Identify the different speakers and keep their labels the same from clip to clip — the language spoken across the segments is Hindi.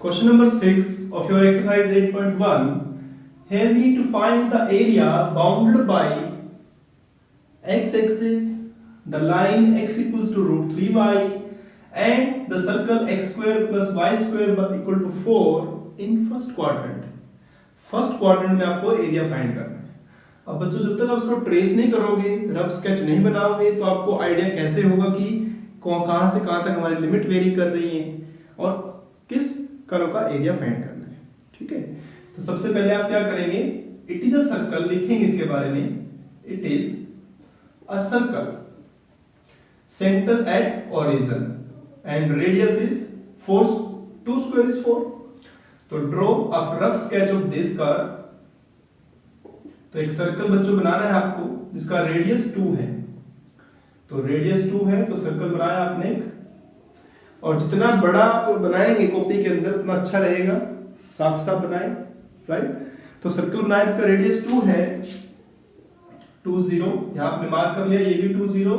Speaker 1: Question number 6 of your exercise 8.1. Here we need to find the area bounded by x-axis, the line x equals to root 3y and the circle x square plus y square equal to 4 in first quadrant. First quadrant में आपको एरिया फाइंड करना है. अब बच्चों जब तक आप इसको ट्रेस नहीं करोगे, रफ स्केच नहीं बनाओगे, तो आपको आइडिया कैसे होगा कि कहां से कहां तक हमारी लिमिट वेरी कर रही है और किस कर्व का एरिया फाइंड करना है. ठीक है, तो सबसे पहले आप क्या करेंगे, इट इज अ सर्कल लिखेंगे इसके बारे में. It is a circle centre at origin and radius is 4, 2 square is 4. तो draw a rough sketch of this curve. तो एक सर्कल बच्चों बनाना है आपको जिसका रेडियस 2 है. तो रेडियस 2 है तो सर्कल बनाया आपने एक, और जितना बड़ा आप बनाएंगे कॉपी के अंदर उतना अच्छा रहेगा, साफ साफ बनाएं. राइट, तो सर्कल बनाया इसका रेडियस 2 है, 2 0 यहां आपने मार्क कर लिया. ये भी 2 0,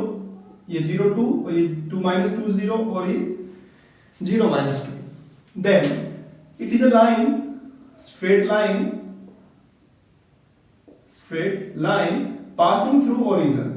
Speaker 1: ये 0 2 और ये 2 -2 0 और ये 0 -2. Then it is a line, straight line passing through origin.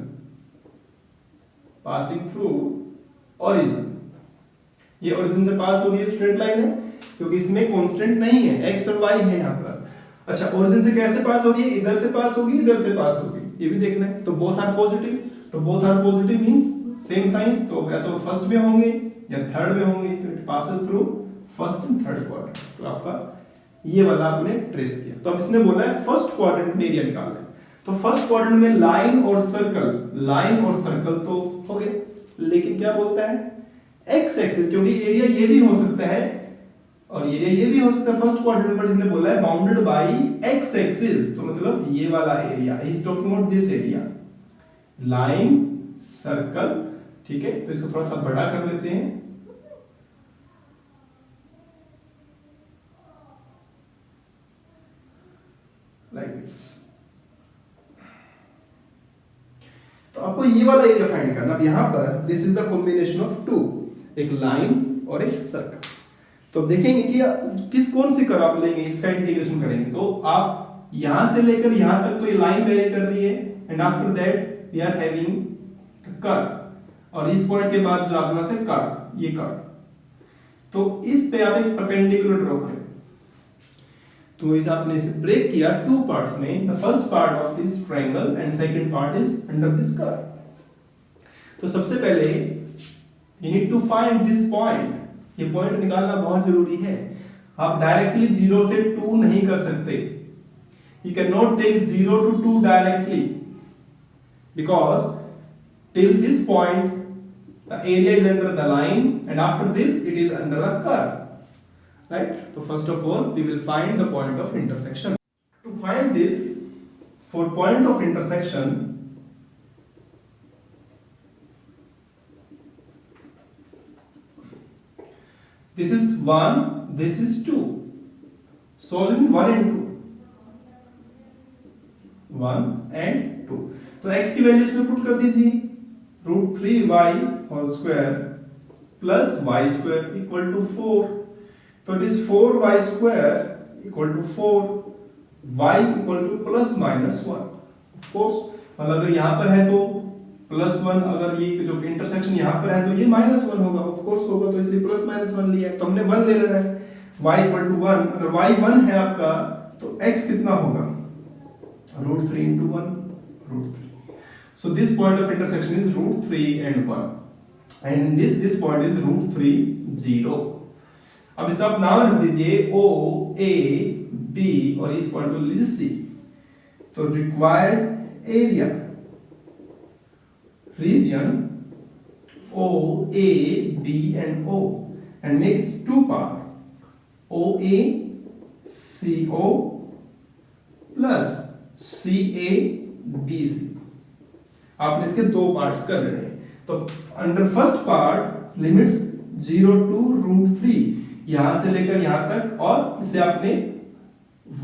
Speaker 1: ये origin से पास हो रही है, स्ट्रेट लाइन है क्योंकि इसमें कांस्टेंट नहीं है, x और y है यहाँ पर. अच्छा, origin से कैसे पास हो रही है, इधर से पास होगी, इधर से पास होगी, ये भी देखना है. तो बोथ आर पॉजिटिव, तो both are positive means same sign, तो या तो फर्स्ट में होंगे या थर्ड में होंगे. तो it passes through first and third quadrant. तो आपका ये वाला आपने ट्रेस किया. तो अब इसने बोला है फर्स्ट क्वाड्रेंट में एरिया निकालना है. तो फर्स्ट क्वाड्रेंट में लाइन और सर्कल तो हो गए, लेकिन क्या बोलता है एक्स एक्सिस, क्योंकि एरिया ये भी हो सकता है और एरिया ये भी हो सकता है फर्स्ट क्वाड्रेंट में. इसने बोला है बाउंडेड बाय एक्स एक्सिस, तो मतलब ये वाला area. He is talking about this area, line circle. ठीक है, तो इसको थोड़ा सा बड़ा कर लेते हैं. Like this. तो आपको ये वाला एरिया फाइंड करना. अब यहां पर this is the combination of two, एक लाइन और एक सर्कल. तो अब देखेंगे कि कौन सी कर्व आप लेंगे, इसका इंटीग्रेशन करेंगे. तो आप यहां से लेकर यहां तक तो ये लाइन वेरी कर रही है, and after that we are having the curve, और इस पॉइंट के बाद जो आपके पास है कर्व, ये कर्व. तो इस पे आप एक परपेंडिकुलर ड्रॉ करें. तो इस आपने इसे ब्रेक किया टू पार्ट्स में. The first part of this triangle and second part is under this curve. तो सबसे पहले you need to find this point. ये पॉइंट निकालना बहुत जरूरी है. आप डायरेक्टली 0 से 2 नहीं कर सकते. You can not take 0 to 2 directly, because till this point the area is under the line and after this it is under the curve. Right? So first of all we will find the point of intersection. To find this, for point of intersection, this is 1, this is 2. Solving 1 and 2, 1 and 2. तो x की वैल्यू इसमें पुट कर दीजिए. √3y whole square plus y square equal to 4. तो it is 4y square equal to 4, y equal to plus minus 1. Of course मतलब अगर यहां पर है तो प्लस 1, अगर ये जो इंटरसेक्शन यहां पर है तो ये माइनस 1 होगा. ऑफ कोर्स होगा, तो इसलिए प्लस माइनस 1 लिया. तो हमने 1 ले लेना है. y इक्वल टू 1, अगर y 1 है आपका तो x कितना होगा, √3 into 1, √3. So this point of intersection is √3 and 1, and this point is √3 0. अब इसका आप नाम रख दीजिए O A B और इस पॉइंट को लीजिए C. तो required area region O A B and O and makes two part O A C O plus C A B C. आपने इसके दो पार्ट्स कर रहे हैं. तो under first part limits 0 to √3 यहां से लेकर यहां तक, और इसे आपने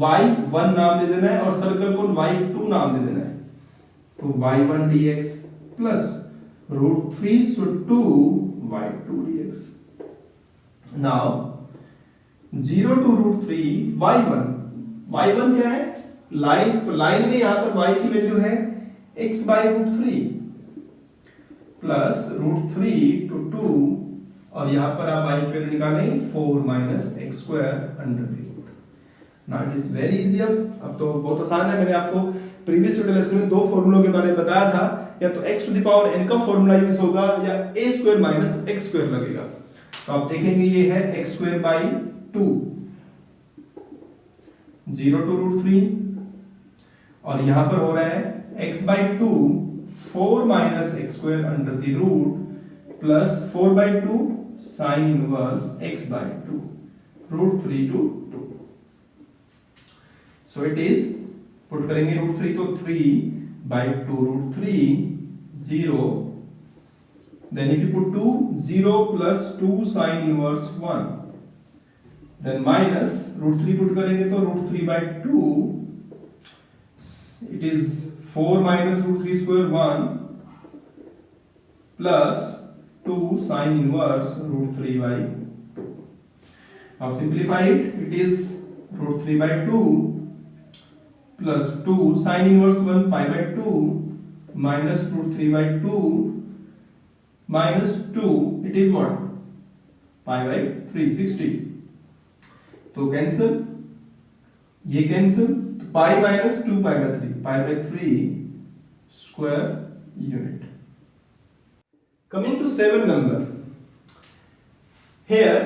Speaker 1: y1 नाम दे देना है और सर्कल को y2 नाम दे देना है. तो y1 dx plus √3 so 2 y2 dx. Now 0 to root 3 y1, y1 क्या है लाइन, तो लाइन में यहां पर y की वैल्यू है x by root 3 plus root 3 to 2 और यहां पर आप y की वैल्यू निकालेंगे 4 minus x square under the root. Now it is very easy. अब तो बहुत आसान है, मैंने आपको प्रीवियस लेसन में दो फॉर्मूलों के बारे में बताया था, या तो x to the power n का फॉर्मूला यूज होगा या a square minus x square लगेगा। तो आप देखेंगे ये है x square by 2, 0 to root 3 और यहां पर हो रहा है x by 2 4 minus x square under the root plus 4 by 2 sine inverse x by 2 root 3 to 2। So it is, put करेंगे रूट 3 तो 3 by 2 root 3 0, then if you put 2 0 plus 2 sin inverse 1, then minus root 3 put करेंगे तो root 3 by 2, it is 4 minus root 3 square 1 plus 2 sin inverse root 3 by 2. Now simplify it, it is root 3 by 2 plus 2 sin inverse 1 pi by 2 minus root 3 by 2 minus 2, it is what? Pi by 360. तो कैंसिल, ये कैंसिल, तो pi minus 2 pi by 3, pi by 3 square unit. Coming to 7 number, here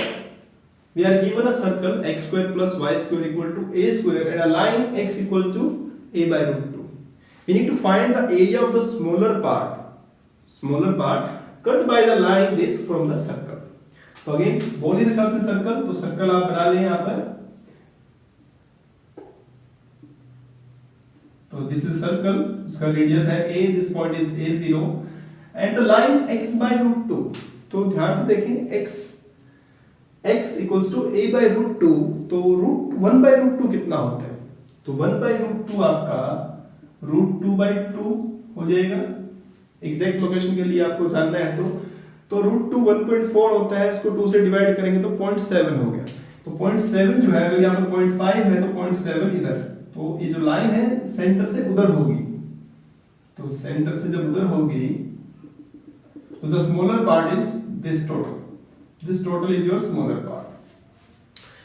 Speaker 1: we are given a circle x square plus y square equal to a square and a line x equal to a by root 2. We need to find the area of the smaller part cut by the line this from the circle. तो अगेन बोल ही रखा उसने सर्कल, तो सर्कल आप बना लें यहां पर। तो दिस इज सर्कल, इसका रेडियस है a, this point is a0 and the line x by root 2। तो ध्यान से देखें x equals to a by root 2, तो रूट 1 by root 2 कितना होता है? तो 1 by root 2 आपका रूट 2 by 2 हो जाएगा। एग्जैक्ट लोकेशन के लिए आपको जानना है तो रूट 2 1.4 होता है, उसको 2 से डिवाइड करेंगे तो 0.7 हो गया। तो 0.7 जो है, अगर यहाँ पर 0.5 है तो 0.7 इधर, तो ये जो लाइन है सेंटर से उधर होगी। तो सेंटर से जब उधर होगी तो the smaller part is this total is your smaller part.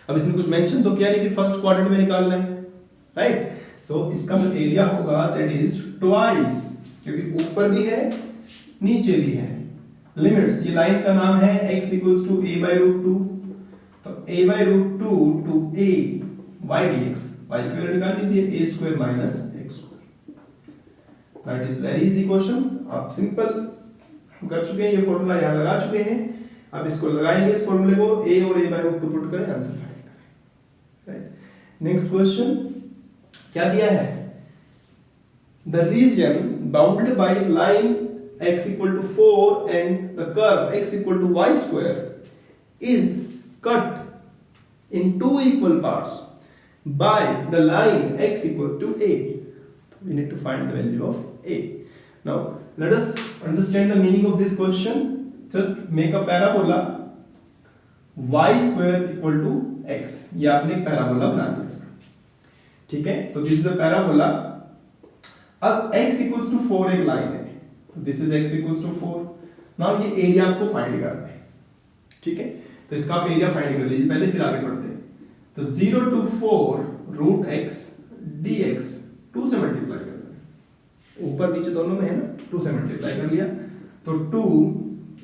Speaker 1: अब इसने कुछ मेंशन तो किया नहीं कि फर्स्ट क्वाड्रेंट में निकालना है, राइट? सो इसका जो एरिया होगा दैट इज ट्वाइस, क्योंकि ऊपर भी है नीचे भी है। लिमिट्स, ये लाइन का नाम है x equals to a by root 2, तो a by root 2 to a y dx, y की वैल्यू निकाल लीजिए a square minus x square. That is very easy question, आप सिंपल कर चुके हैं, ये फॉर्मूला यहां लगा चुके हैं। अब इसको लगाएंगे, इस फॉर्मूले को a और a by root 2 पुट करें, आंसर फाइंड करें, राइट? नेक्स्ट क्वेश्चन क्या दिया है? The region bounded by line x equal to 4 and the curve x equal to y square is cut in two equal parts by the line x equal to a. We need to find the value of a. Now let us understand the meaning of this question. Just make a parabola y square equal to x. ये आपने एक पैराबोला बना दिया इसका, ठीक है? तो दिस इज अ पैराबोला। अब x इक्वल्स टू 4 एक लाइन है, तो this is x equals to 4। नाउ ये एरिया आपको फाइंड करना है, ठीक है? तो इसका आप एरिया फाइंड कर लीजिए पहले, फिर आगे बढ़ते हैं। तो 0 to 4 रूट x dx 2 से मल्टीप्लाई करना है, ऊपर नीचे दोनों में है ना, 2 से मल्टीप्लाई कर लिया तो 2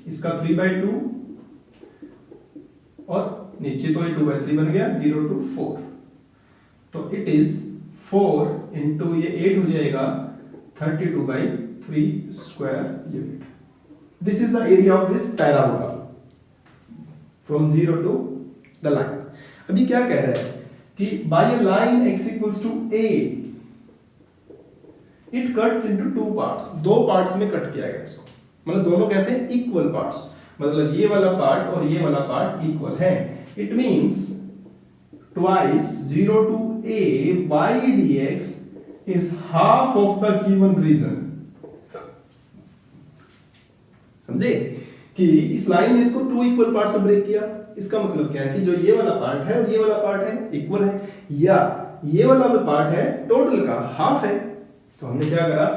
Speaker 1: इसका 3/2 और नीचे तो ये 2/3 बन गया, 0 to 4। तो इट इज 4 इंटू ये 8 हो जाएगा 32/3 square unit. This is the area of this parabola from 0 to the line. अभी क्या कह रहा है कि by a line x equals to a it cuts into two parts, दो पार्ट्स में कट किया गया इसको, मतलब दोनों कैसे हैं? इक्वल पार्ट्स, मतलब ये वाला पार्ट और ये वाला पार्ट इक्वल है। It means twice 0 to a y dx is half of the given region। समझे? कि इस लाइन ने इसको 2 इक्वल पार्ट से ब्रेक किया। इसका मतलब क्या है कि जो ये वाला पार्ट है और ये वाला पार्ट है इक्वल है, या ये वाला जो पार्ट है टोटल का हाफ है। तो हमने क्या करा,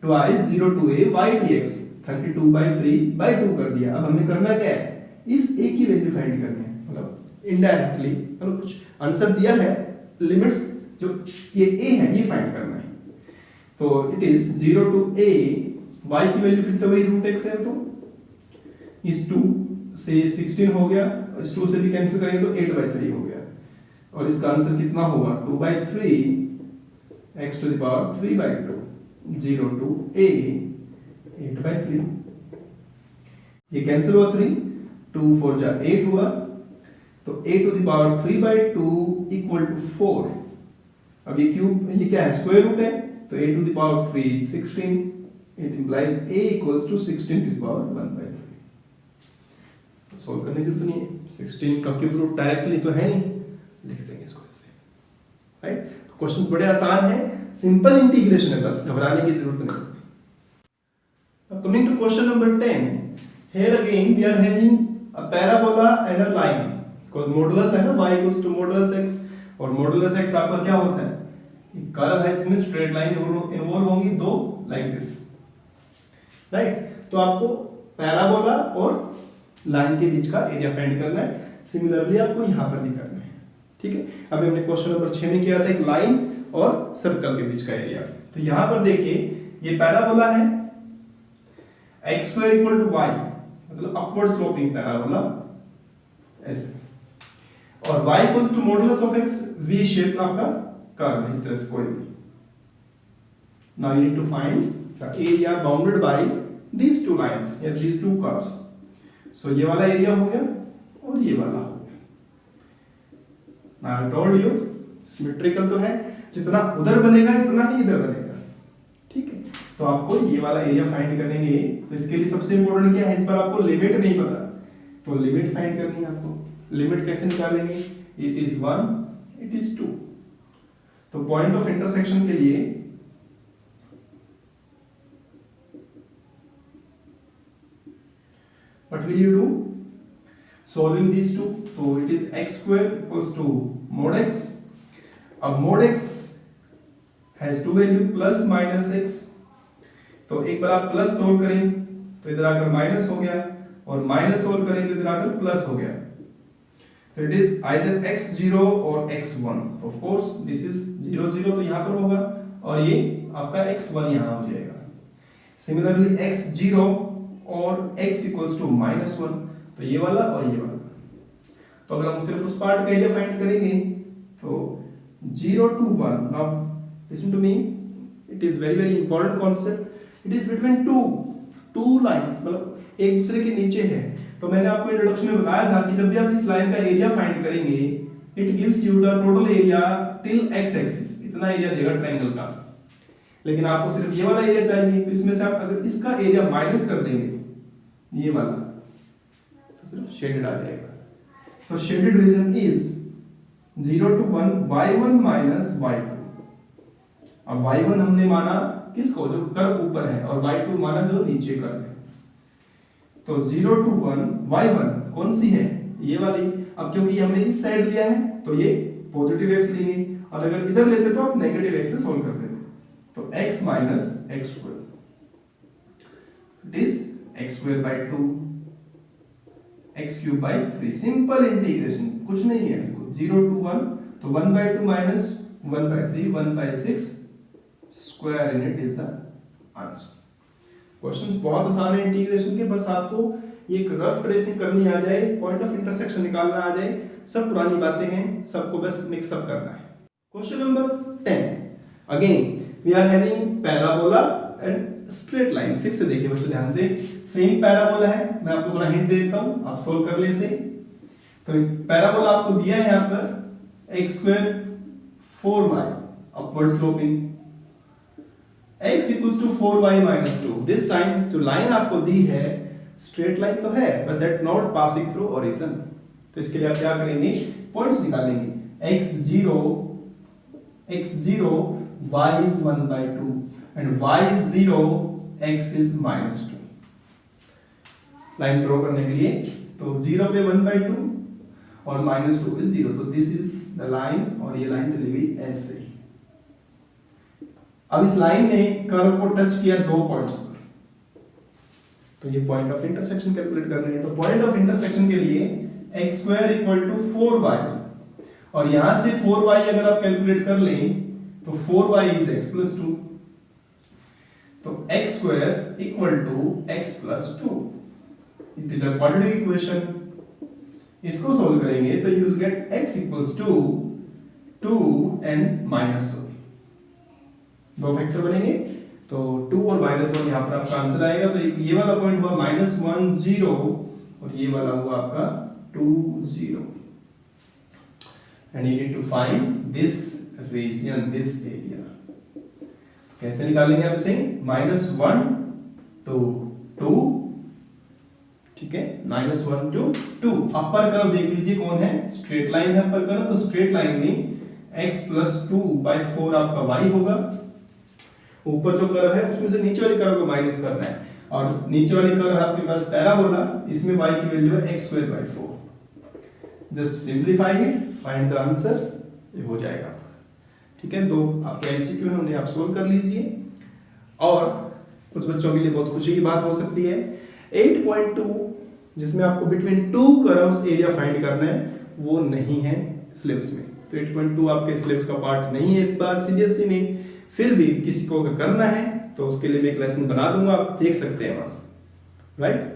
Speaker 1: twice 0 to a y dx 32/3/2 कर दिया। अब हमें करना क्या है, इस a की वैल्यू फाइंड करनी है, मतलब इनडायरेक्टली मतलब कुछ आंसर दिया है, लिमिट्स जो ये a है ये फाइंड करना है। तो it is 0 to a, y की वैल्यू फिर से वही √x है, तो इस 2 से 16 हो गया, इस 2 से भी कैंसिल करेंगे तो 8/3 हो गया, और इसका आंसर कितना होगा 2/3 x to the power 3/2 0 to a 8/3। ये कैंसिल हुआ 3, 2 4 जा 8 हुआ, तो a to the power 3/2 equal to 4। अब ये क्यूब, ये क्या है, स्क्वायर रूट है, तो a to the power 3 is 16। It implies a equals to 16 to the power 1/3। Solve करने की जरूरत नहीं है, 16 का क्यूब रूट डायरेक्टली तो है नहीं, लिख देंगे इसको ऐसे, राइट। तो क्वेश्चंस बड़े आसान हैं, सिंपल इंटीग्रेशन है, बस घबराने की जरूरत नहीं। Now coming to question number 10, here again we are having a parabola and a line, because modulus है ना y equals to modulus x, और modulus x आपका क्या होता है, एक कर्व है जिसमें स्ट्रेट लाइन इन्वॉल्व होंगी दो, लाइक दिस, राइट। तो आपको पैराबोला और लाइन के बीच का एरिया फाइंड करना है। सिमिलरली आपको यहां पर भी करना है, ठीक है। अभी हमने क्वेश्चन नंबर 6 में किया था एक लाइन और सर्कल के बीच का एरिया। तो यहां पर देखिए ये पैराबोला है, x² = y, मतलब अपवर्ड स्लोपिंग पैराबोला ऐसे, और y = modulus of x, v shape आपका कर्व है इस तरह से कोई भी। Now you need to find the area bounded by these two lines या these two curves। सो ये वाला एरिया हो गया और ये वाला हो गया। Now I told you symmetrical तो है, जितना उधर बनेगा इतना ही इधर बनेगा, ठीक है। तो आपको ये वाला एरिया फाइंड करेंगे, तो इसके लिए सबसे इंपॉर्टेंट क्या है, इस पर आपको लिमिट नहीं पता, तो लिमिट फाइंड करनी है आपको। लिमिट कैसे निकालेंगे, इट इज 1 इट इज 2। तो पॉइंट ऑफ इंटरसेक्शन के लिए what will you do, solving these two, तो it is x² = mod x। अब mod x has two value plus minus x, तो एक बार आप प्लस सोल्व करें तो इधर आकर माइनस हो गया, और माइनस सोल्व करें तो इधर आकर प्लस हो गया। तो इट इज आइदर x0 और x1। Of course this is 0 0, तो यहां पर होगा, और ये आपका x1 यहां हो जाएगा। सिमिलरली x0 और x = -1, तो ये वाला और ये वाला। तो अगर हम सिर्फ उस पार्ट का एरिया फाइंड करेंगे तो 0 to 1। Now listen to me, it is very very important concept. It is between two lines, मतलब एक दूसरे के नीचे है। तो मैंने आपको इंट्रोडक्शन में बताया था कि जब भी आप इस लाइन का एरिया फाइंड करेंगे, it gives you the total area till x axis, इतना एरिया देगा ट्रायंगल का। लेकिन आपको सिर्फ ये वाला एरिया चाहिए, तो इसमें से आप अगर इसका एरिया माइनस कर देंगे ये वाला, तो सिर्फ शेडेड आ जाएगा। तो shaded region is 0 to 1 y1 minus y2। अब y1 हमने माना किसको, जो कर्व ऊपर है, और y2 माना जो नीचे कर्व है। तो 0 to 1 y1 कौन सी है, ये वाली। अब क्योंकि हमने इस साइड लिया है तो ये पॉजिटिव x लेंगे, और अगर इधर लेते तो आप नेगेटिव x से सॉल्व कर देते। तो x minus x², it is x²/2 x³/3। Simple integration, कुछ नहीं है। 0 to 1, तो 1/2 minus 1/3 1/6 square in it is the answer। Questions बहुत आसान है इंटीग्रेशन के, बस आपको एक रफ ट्रेसिंग करनी आ जाए, पॉइंट ऑफ इंटरसेक्शन निकालना आ जाए, सब पुरानी बातें हैं, सबको बस मिक्सअप करना है। Question number 10, again we are having parabola and straight line. फिर से देखिए बच्चों ध्यान से, सेम पैराबोला है, मैं आपको थोड़ा हिंट दे देता हूं, आप सोल्व कर ले इसे। तो पैराबोला आपको दिया है यहां पर x² 4y upward sloping, x = 4y - 2। This time जो लाइन आपको दी है स्ट्रेट लाइन तो है, but that not passing through origin. तो इसके लिए आप क्या करेंगे, पॉइंट्स निकालेंगे। x0 y is 1/2 and y is 0 x is -2। Line draw करने के लिए। तो 0 पे 1/2 और -2 पे 0, तो दिस इज द लाइन और ये लाइन चली गई ऐसे। अब इस लाइन ने कर्व को टच किया 2 पॉइंट्स पर, तो ये पॉइंट ऑफ इंटरसेक्शन कैलकुलेट कर रहे हैं। तो पॉइंट ऑफ इंटरसेक्शन के लिए x² = 4y, और यहां से 4y अगर आप कैलकुलेट कर लें तो 4y is x + 2, तो x² = x + 2, it is a quadratic equation. इसको सोल्व करेंगे तो you will get x = 2 and -1, दो फैक्टर बनेंगे, तो 2 और -1 यहाँ पर आपका आंसर आएगा। तो ये वाला पॉइंट हुआ -1 0 और ये वाला हुआ आपका 2 0, and you need to find this region, this area. कैसे निकालेंगे आप इसे? -1 to 2, ठीक है, -1 to 2। अपर कर्व देख लीजिए कौन है, स्ट्रेट लाइन है अपर कर्व, तो स्ट्रेट लाइन में x + 2/4 आपका y होगा। ऊपर जो कर्व है उसमें से नीचे वाली कर्व को माइनस करना है, और नीचे वाली कर्व है आपके पास पैराबोला, इसमें y की वैल्यू है x²/4। Just simplify it, find the answer, ये हो जाएगा आपका। ठीक है, दो आपके एमसीक्यू है, उन्हें आप सोल्व कर लीजिए। और कुछ बच्चों के लिए बहुत खुशी की बात हो सकती है, 8.2 जिसमें आपको बिटवीन 2 कर्व्स एरिया फाइंड करना है, वो नहीं है सिलेबस में। तो 8.2 आपके सिलेबस का पार्ट नहीं है इस बार सीबीएसई में। फिर भी किसी को अगर करना है तो उसके लिए भी एक लेसन बना दूंगा, आप देख सकते हैं वहां से, राइट।